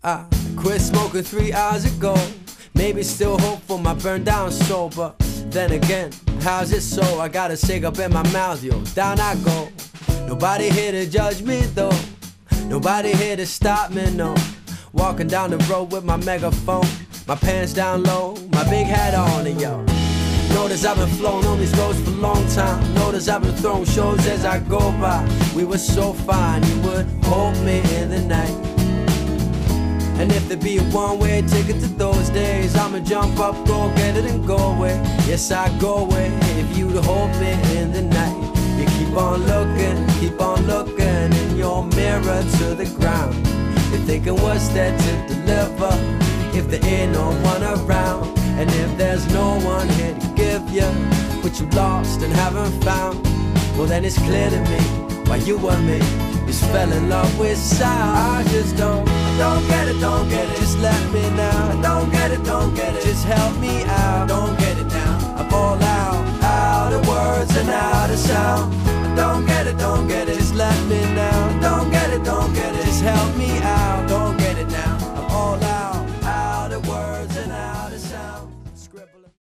I quit smoking 3 hours ago. Maybe still hopeful, my burned down soul. But then again, how's it so? I got a cig up in my mouth, yo, down I go. Nobody here to judge me though. Nobody here to stop me, no. Walking down the road with my megaphone, my pants down low, my big hat on, and yo, notice I've been flowing on these roads for a long time. Notice I've been throwing shows as I go by. We were so fine, you would hold me in the night. And if there be a one-way ticket to those days, I'ma jump up, go get it and go away. Yes, I go away if you'd hold me in the night. You keep on looking in your mirror to the ground. You're thinking what's there to deliver if there ain't no one around. And if there's no one here to give you what you lost and haven't found, well then it's clear to me why you and me just fell in love with sound. I just don't get it, just let me now. I don't get it, just help me out. Don't get it now, I'm all out of words and out of sound. I don't get it, just let me now. I don't get it, just help me